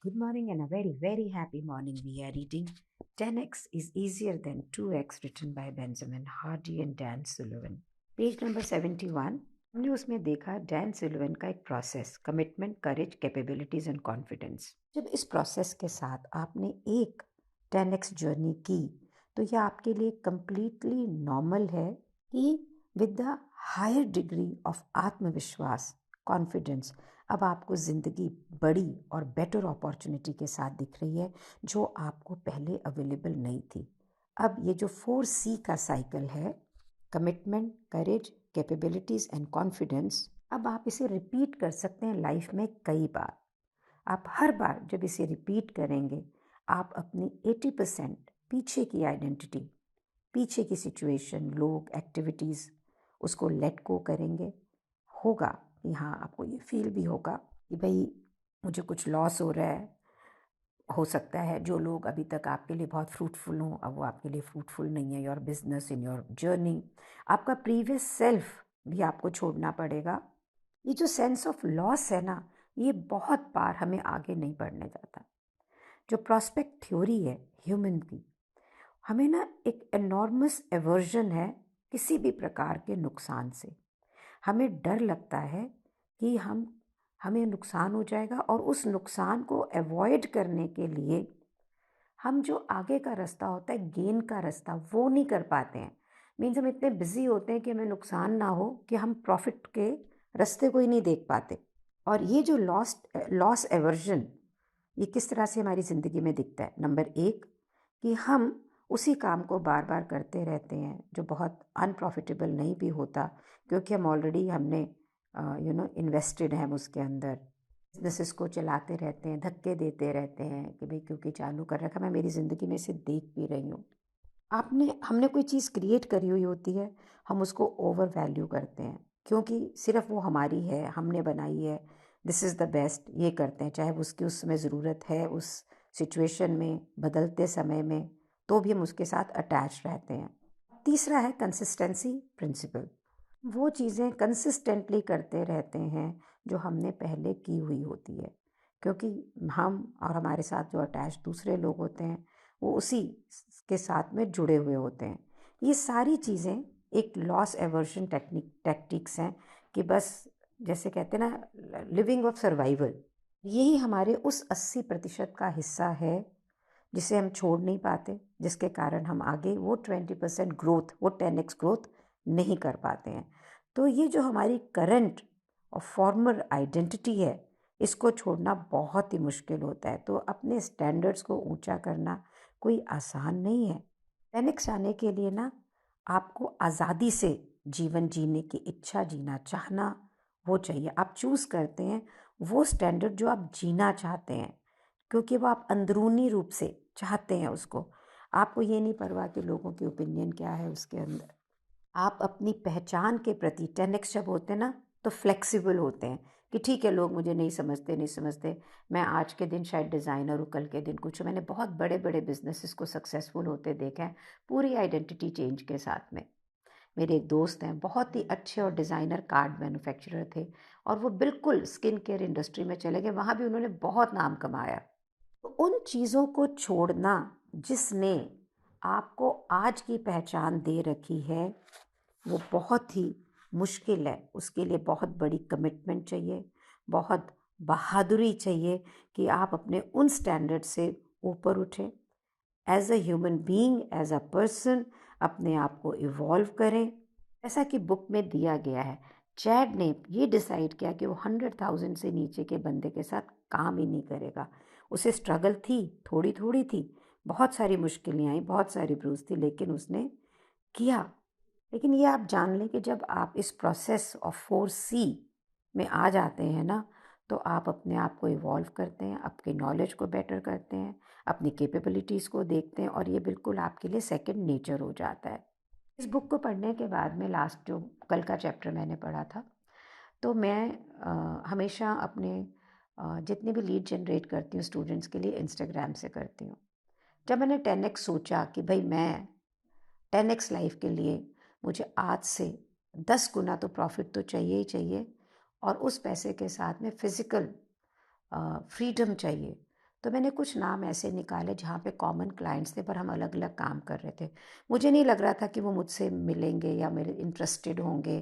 Good morning and a very, very happy morning. We are reading 10x is Easier Than 2x, written by Benjamin Hardy and Dan Sullivan. Page number 71. हमने उसमें देखा Dan सिल्वन का एक process, commitment, courage, capabilities and confidence. जब इस process के साथ आपने एक 10x जर्नी की तो यह आपके लिए कंप्लीटली नॉर्मल है कि with the higher degree of आत्मविश्वास, कॉन्फिडेंस, अब आपको ज़िंदगी बड़ी और बेटर अपॉर्चुनिटी के साथ दिख रही है जो आपको पहले अवेलेबल नहीं थी. अब ये जो 4C का साइकिल है, commitment, courage, capabilities and confidence, अब आप इसे रिपीट कर सकते हैं लाइफ में कई बार. आप हर बार जब इसे रिपीट करेंगे आप अपनी 80% पीछे की आइडेंटिटी, पीछे की सिचुएशन, लोग, एक्टिविटीज़, उसको लेट गो करेंगे. होगा कि हाँ, आपको ये फील भी होगा कि भाई मुझे कुछ लॉस हो रहा है. हो सकता है जो लोग अभी तक आपके लिए बहुत फ्रूटफुल हों, अब वो आपके लिए फ्रूटफुल नहीं है. Your business, in your journey, आपका प्रीवियस सेल्फ भी आपको छोड़ना पड़ेगा. ये जो सेंस ऑफ लॉस है ना, ये बहुत बार हमें आगे नहीं बढ़ने जाता. जो प्रॉस्पेक्ट थ्योरी है ह्यूमन की, हमें ना एक एनॉर्मस एवर्जन है किसी भी प्रकार के नुकसान से. हमें डर लगता है कि हमें नुकसान हो जाएगा और उस नुकसान को अवॉइड करने के लिए हम जो आगे का रास्ता होता है, गेन का रास्ता, वो नहीं कर पाते हैं. मीन्स हम इतने बिजी होते हैं कि हमें नुकसान ना हो कि हम प्रॉफिट के रास्ते को ही नहीं देख पाते. और ये जो लॉस एवर्जन, ये किस तरह से हमारी ज़िंदगी में दिखता है. नंबर 1 कि हम उसी काम को बार बार करते रहते हैं जो बहुत अनप्रॉफिटेबल नहीं भी होता, क्योंकि हम ऑलरेडी हमने इन्वेस्टेड हैं उसके अंदर. बिजनेसेस को चलाते रहते हैं, धक्के देते रहते हैं कि भाई क्योंकि चालू कर रखा, मैं मेरी ज़िंदगी में इसे देख भी रही हूँ. हमने कोई चीज़ क्रिएट करी हुई होती है, हम उसको ओवर वैल्यू करते हैं क्योंकि सिर्फ वो हमारी है, हमने बनाई है, दिस इज़ द बेस्ट, ये करते हैं. चाहे उसकी उस समय ज़रूरत है, उस सिचुएशन में, बदलते समय में, तो भी हम उसके साथ अटैच रहते हैं. तीसरा है कंसिस्टेंसी प्रिंसिपल. वो चीज़ें कंसिस्टेंटली करते रहते हैं जो हमने पहले की हुई होती है, क्योंकि हम और हमारे साथ जो अटैच दूसरे लोग होते हैं वो उसी के साथ में जुड़े हुए होते हैं. ये सारी चीज़ें एक लॉस एवर्जन टैक्टिक्स हैं कि बस जैसे कहते हैं ना, लिविंग ऑफ सर्वाइवल. यही हमारे उस 80% का हिस्सा है जिसे हम छोड़ नहीं पाते, जिसके कारण हम आगे वो 20% ग्रोथ, वो 10x ग्रोथ नहीं कर पाते हैं. तो ये जो हमारी करंट और फॉर्मर आइडेंटिटी है, इसको छोड़ना बहुत ही मुश्किल होता है. तो अपने स्टैंडर्ड्स को ऊंचा करना कोई आसान नहीं है. 10x आने के लिए ना आपको आज़ादी से जीवन जीने की इच्छा, जीना चाहना वो चाहिए. आप चूज़ करते हैं वो स्टैंडर्ड जो आप जीना चाहते हैं, क्योंकि वो आप अंदरूनी रूप से चाहते हैं उसको. आपको ये नहीं परवाह कि लोगों की ओपिनियन क्या है उसके अंदर. आप अपनी पहचान के प्रति 10x जब होते हैं ना तो फ्लेक्सिबल होते हैं कि ठीक है, लोग मुझे नहीं समझते, मैं आज के दिन शायद डिज़ाइनर हूँ, कल के दिन कुछ. मैंने बहुत बड़े बड़े बिजनेसेस को सक्सेसफुल होते देखा है पूरी आइडेंटिटी चेंज के साथ में. मेरे एक दोस्त हैं, बहुत ही अच्छे और डिज़ाइनर कार्ड मैन्युफैक्चरर थे, और वो बिल्कुल स्किन केयर इंडस्ट्री में चले गए. वहाँ भी उन्होंने बहुत नाम कमाया. तो उन चीज़ों को छोड़ना जिसने आपको आज की पहचान दे रखी है, वो बहुत ही मुश्किल है. उसके लिए बहुत बड़ी कमिटमेंट चाहिए, बहुत बहादुरी चाहिए कि आप अपने उन स्टैंडर्ड से ऊपर उठें. As a human being, as a person, अपने आप को इवॉल्व करें. ऐसा कि बुक में दिया गया है, चैड ने ये डिसाइड किया कि वो 100,000 से नीचे के बंदे के साथ काम ही नहीं करेगा. उसे स्ट्रगल थी, थोड़ी थोड़ी थी, बहुत सारी मुश्किलें आई, बहुत सारी ब्रूज थी, लेकिन उसने किया. लेकिन ये आप जान लें कि जब आप इस प्रोसेस ऑफ 4C में आ जाते हैं ना, तो आप अपने आप को इवॉल्व करते हैं, आपके नॉलेज को बेटर करते हैं, अपनी कैपेबिलिटीज़ को देखते हैं, और ये बिल्कुल आपके लिए सेकंड नेचर हो जाता है. इस बुक को पढ़ने के बाद में लास्ट जो कल का चैप्टर मैंने पढ़ा था, तो मैं हमेशा अपने जितने भी लीड जनरेट करती हूँ स्टूडेंट्स के लिए, इंस्टाग्राम से करती हूँ. जब मैंने 10x सोचा कि भाई मैं 10x लाइफ के लिए मुझे आज से 10 गुना तो प्रॉफिट तो चाहिए ही चाहिए, और उस पैसे के साथ में फिज़िकल फ्रीडम चाहिए, तो मैंने कुछ नाम ऐसे निकाले जहाँ पे कॉमन क्लाइंट्स थे, पर हम अलग अलग काम कर रहे थे। मुझे नहीं लग रहा था कि वो मुझसे मिलेंगे या मेरे इंटरेस्टेड होंगे,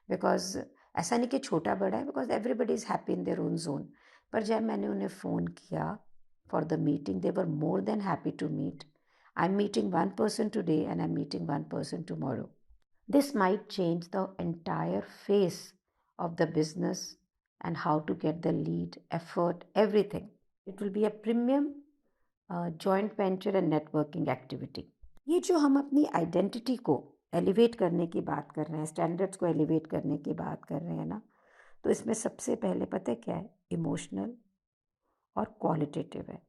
बिकॉज ऐसा नहीं कि छोटा बड़ा है, because everybody is happy in their own zone. पर जब मैंने उन्हें फ़ोन किया for the meeting, they were more than happy to meet. I am meeting one person today and I am meeting one person tomorrow. This might change the entire face of the business and how to get the lead, effort, everything. It will be a premium joint venture and networking activity. ये जो हम अपनी identity को elevate करने की बात कर रहे हैं, स्टैंडर्ड्स को एलिवेट करने की बात कर रहे हैं ना, तो इसमें सबसे पहले पता है क्या है? इमोशनल और क्वालिटेटिव है।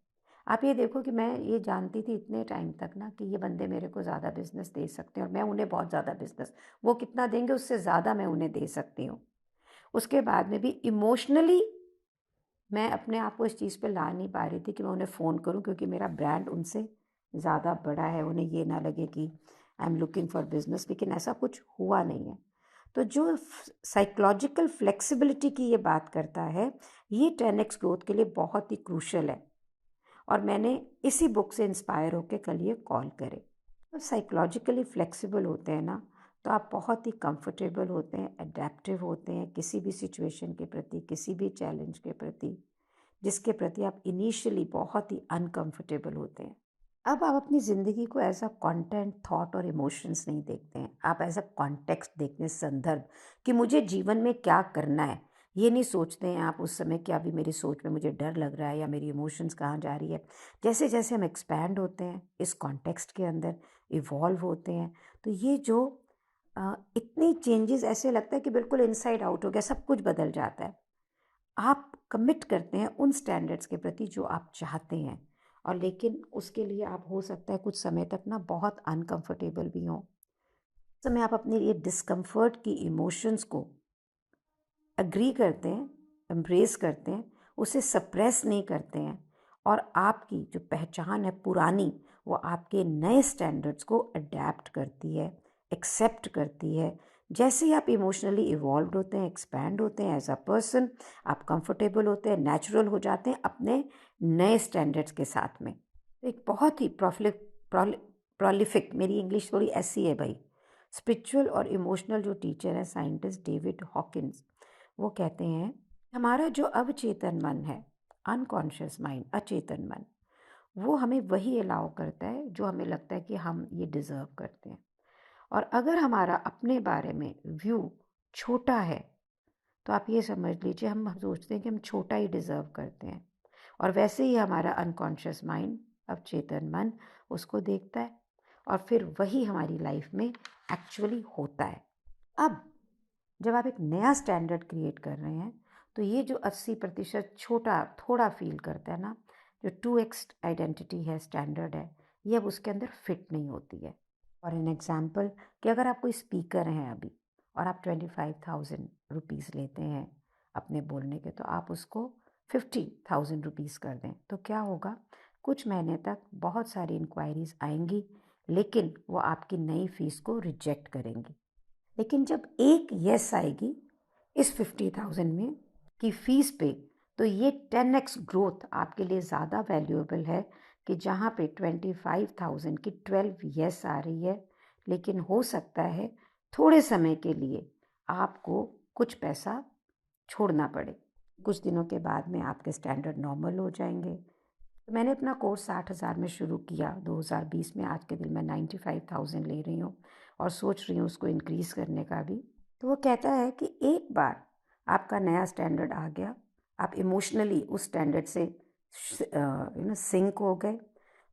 आप ये देखो कि मैं ये जानती थी इतने टाइम तक ना कि ये बंदे मेरे को ज़्यादा बिजनेस दे सकते हैं और मैं उन्हें बहुत ज़्यादा बिजनेस, वो कितना देंगे उससे ज़्यादा मैं उन्हें दे सकती हूँ। उसके बाद में भी इमोशनली मैं अपने आप को इस चीज़ पे ला नहीं पा रही थी कि मैं उन्हें फ़ोन करूँ, क्योंकि मेरा ब्रांड उनसे ज़्यादा बड़ा है, उन्हें ये ना लगे कि I am looking for business, लेकिन ऐसा कुछ हुआ नहीं है। तो जो साइकोलॉजिकल फ्लेक्सिबिलिटी की ये बात करता है, ये 10x ग्रोथ के लिए बहुत ही क्रूशल है। और मैंने इसी बुक से इंस्पायर होकर कल ये कॉल करे। तो साइकोलॉजिकली फ्लेक्सिबल होते हैं ना, तो आप बहुत ही कंफर्टेबल होते हैं, अडेप्टिव होते हैं किसी भी सिचुएशन के प्रति, किसी भी चैलेंज के प्रति, जिसके प्रति आप इनिशियली बहुत ही अनकंफर्टेबल होते हैं। अब आप अपनी ज़िंदगी को एज अ कंटेंट, थॉट और इमोशंस नहीं देखते हैं, आप एज अ कॉन्टेक्स्ट देखते हैं, संदर्भ, कि मुझे जीवन में क्या करना है। ये नहीं सोचते हैं आप उस समय कि अभी मेरी सोच में मुझे डर लग रहा है या मेरी इमोशंस कहाँ जा रही है। जैसे जैसे हम एक्सपैंड होते हैं इस कॉन्टेक्स्ट के अंदर, इवॉल्व होते हैं, तो ये जो इतनी चेंजेस, ऐसे लगता है कि बिल्कुल इनसाइड आउट हो गया, सब कुछ बदल जाता है। आप कमिट करते हैं उन स्टैंडर्ड्स के प्रति जो आप चाहते हैं, और लेकिन उसके लिए आप हो सकता है कुछ समय तक ना बहुत अनकंफर्टेबल भी हों। उस समय आप अपने ये डिस्कम्फर्ट की इमोशंस को एग्री करते हैं, एम्ब्रेस करते हैं, उसे सप्रेस नहीं करते हैं, और आपकी जो पहचान है पुरानी, वो आपके नए स्टैंडर्ड्स को अडेप्ट करती है, एक्सेप्ट करती है। जैसे ही आप इमोशनली इवॉल्व होते हैं, एक्सपैंड होते हैं एज अ पर्सन, आप कंफर्टेबल होते हैं, नेचुरल हो जाते हैं अपने नए स्टैंडर्ड्स के साथ में। एक बहुत ही प्रोलिफिक, मेरी इंग्लिश थोड़ी ऐसी है भाई, स्पिरिचुअल और इमोशनल जो टीचर है, साइंटिस्ट डेविड हॉकिंस, वो कहते हैं हमारा जो अवचेतन मन है, अनकॉन्शियस माइंड, अचेतन मन, वो हमें वही अलाउ करता है जो हमें लगता है कि हम ये डिज़र्व करते हैं। और अगर हमारा अपने बारे में व्यू छोटा है, तो आप ये समझ लीजिए हम सोचते हैं कि हम छोटा ही डिज़र्व करते हैं, और वैसे ही हमारा अनकॉन्शियस माइंड, अवचेतन मन, उसको देखता है, और फिर वही हमारी लाइफ में एक्चुअली होता है। अब जब आप एक नया स्टैंडर्ड क्रिएट कर रहे हैं, तो ये जो 80% छोटा थोड़ा फील करता है ना, जो 2x आइडेंटिटी है, स्टैंडर्ड है, ये अब उसके अंदर फिट नहीं होती है। फॉर एन एग्जाम्पल, कि अगर आप कोई स्पीकर हैं अभी और आप 25,000 रुपीज़ लेते हैं अपने बोलने के, तो आप उसको 50,000 रुपीज़ कर दें, तो क्या होगा? कुछ महीने तक बहुत सारी इंक्वायरीज आएंगी, लेकिन वो आपकी नई फीस को रिजेक्ट करेंगी। लेकिन जब एक यस आएगी इस 50,000 में की फीस पे, तो ये 10x ग्रोथ आपके लिए ज़्यादा वैल्यूएबल है कि जहाँ पे 25,000 की 12 यस आ रही है, लेकिन हो सकता है थोड़े समय के लिए आपको कुछ पैसा छोड़ना पड़े। कुछ दिनों के बाद में आपके स्टैंडर्ड नॉर्मल हो जाएंगे। तो मैंने अपना कोर्स 60,000 में शुरू किया 2020 में, आज के दिन मैं 95,000 ले रही हूँ और सोच रही हूँ उसको इंक्रीज़ करने का भी। तो वो कहता है कि एक बार आपका नया स्टैंडर्ड आ गया, आप इमोशनली उस स्टैंडर्ड से सिंक हो गए,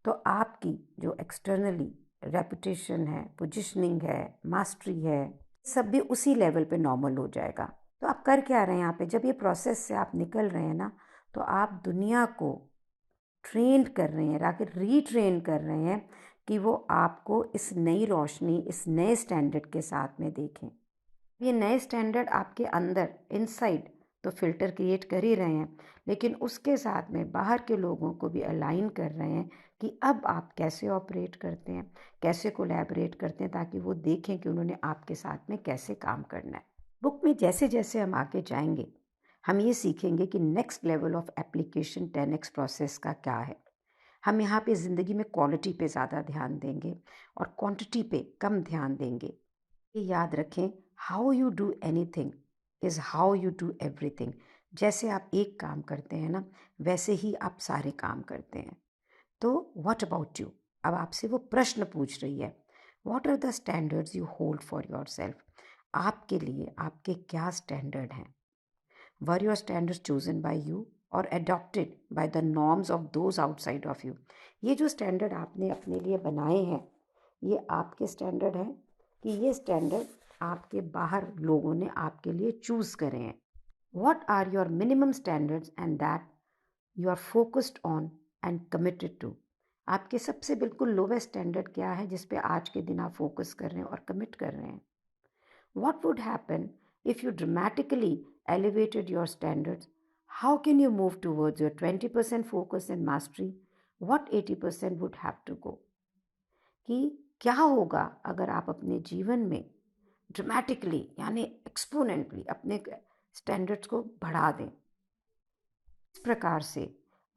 तो आपकी जो एक्सटर्नली रेपुटेशन है, पोजिशनिंग है, मास्टरी है, सब भी उसी लेवल पे नॉर्मल हो जाएगा। तो आप कर क्या रहे हैं यहाँ पे? जब ये प्रोसेस से आप निकल रहे हैं ना, तो आप दुनिया को ट्रेन कर रहे हैं, आकर रीट्रेन कर रहे हैं कि वो आपको इस नई रोशनी, इस नए स्टैंडर्ड के साथ में देखें। ये नए स्टैंडर्ड आपके अंदर इनसाइड तो फिल्टर क्रिएट कर ही रहे हैं, लेकिन उसके साथ में बाहर के लोगों को भी अलाइन कर रहे हैं कि अब आप कैसे ऑपरेट करते हैं, कैसे कोलैबोरेट करते हैं, ताकि वो देखें कि उन्होंने आपके साथ में कैसे काम करना है। बुक में जैसे जैसे हम आगे जाएंगे, हम ये सीखेंगे कि next level of application 10x process का क्या है। हम यहाँ पे ज़िंदगी में क्वालिटी पे ज़्यादा ध्यान देंगे और क्वांटिटी पे कम ध्यान देंगे। ये याद रखें, how you do anything is how you do everything. जैसे आप एक काम करते हैं ना, वैसे ही आप सारे काम करते हैं। तो व्हाट अबाउट यू? अब आपसे वो प्रश्न पूछ रही है, what are the standards you hold for yourself? आपके लिए आपके क्या स्टैंडर्ड हैं? Were your standards chosen by you or adopted by the norms of those outside of you? ये जो स्टैंडर्ड आपने अपने लिए बनाए हैं, ये आपके स्टैंडर्ड हैं कि ये स्टैंडर्ड आपके बाहर लोगों ने आपके लिए चूज करे हैं? What are your minimum standards and that you are focused on and committed to? आपके सबसे बिल्कुल लोवेस्ट स्टैंडर्ड क्या है जिस पे आज के दिन आप फोकस कर रहे हैं और कमिट कर रहे हैं? What would happen if you dramatically elevated your standards? How can you move towards your 20% focus and mastery? What 80% would have to go? कि क्या होगा अगर आप अपने जीवन में ड्रामेटिकली यानी एक्सपोनेंटली अपने स्टैंडर्ड्स को बढ़ा दें? इस प्रकार से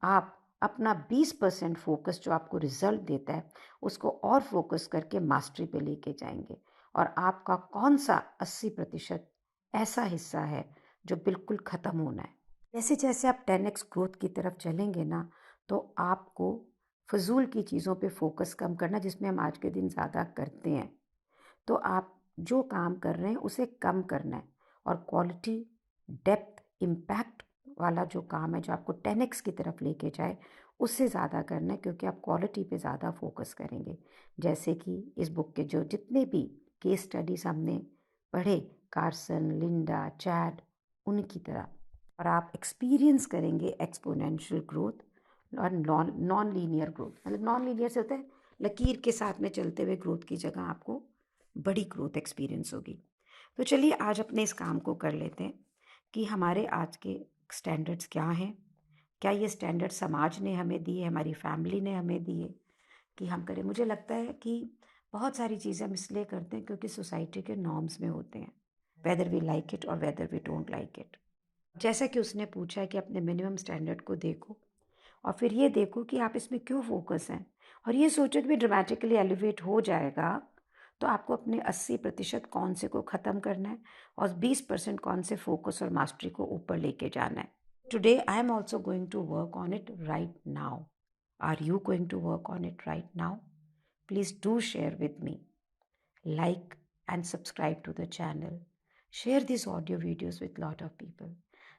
आप अपना 20% फोकस जो आपको रिजल्ट देता है उसको और फोकस करके मास्टरी पे लेके जाएंगे। और आपका कौन सा 80% ऐसा हिस्सा है जो बिल्कुल ख़त्म होना है? जैसे जैसे आप 10x ग्रोथ की तरफ चलेंगे ना, तो आपको फजूल की चीज़ों पे फोकस कम करना, जिसमें हम आज के दिन ज़्यादा करते हैं। तो आप जो काम कर रहे हैं उसे कम करना है और क्वालिटी, डेप्थ, इम्पैक्ट वाला जो काम है जो आपको 10x की तरफ लेके जाए उससे ज़्यादा करना है, क्योंकि आप क्वालिटी पे ज़्यादा फोकस करेंगे। जैसे कि इस बुक के जो जितने भी केस स्टडीज हमने पढ़े, कार्सन, लिंडा, चैड, उनकी तरह। और आप एक्सपीरियंस करेंगे एक्सपोनेंशियल ग्रोथ और नॉन लीनियर ग्रोथ। मतलब नॉन लीनियर से होता है लकीर के साथ में चलते हुए ग्रोथ की जगह आपको बड़ी ग्रोथ एक्सपीरियंस होगी। तो चलिए आज अपने इस काम को कर लेते हैं कि हमारे आज के स्टैंडर्ड्स क्या हैं। क्या ये स्टैंडर्ड समाज ने हमें दिए, हमारी फैमिली ने हमें दिए कि हम करें? मुझे लगता है कि बहुत सारी चीज़ें हम इसलिए करते हैं क्योंकि सोसाइटी के नॉर्म्स में होते हैं, वेदर वी लाइक इट और whether we don't like it. जैसा कि उसने पूछा है कि अपने मिनिमम स्टैंडर्ड को देखो और फिर ये देखो कि आप इसमें क्यों फोकस हैं, और ये सोचो कि भी ड्रामेटिकली एलिवेट हो जाएगा तो आपको अपने 80% कौन से को ख़त्म करना है और 20% कौन से फोकस और मास्टरी को ऊपर लेके जाना है। Today I am also going to work on it right now. Are you going to work on it right now? Please do share with me, like and subscribe to the channel, share these audio videos with lot of people।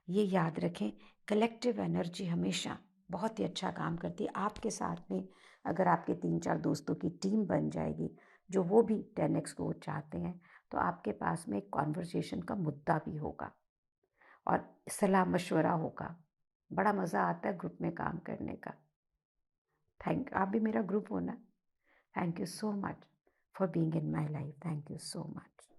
ये याद रखें, collective energy हमेशा बहुत ही अच्छा काम करती है। आपके साथ में अगर आपके 3-4 दोस्तों की टीम बन जाएगी जो वो भी 10x ग्रोथ चाहते हैं, तो आपके पास में एक कॉन्वर्सेशन का मुद्दा भी होगा और सलाह मशवरा होगा। बड़ा मज़ा आता है ग्रुप में काम करने का। आप भी मेरा ग्रुप होना। Thank you so much for being in my life. Thank you so much.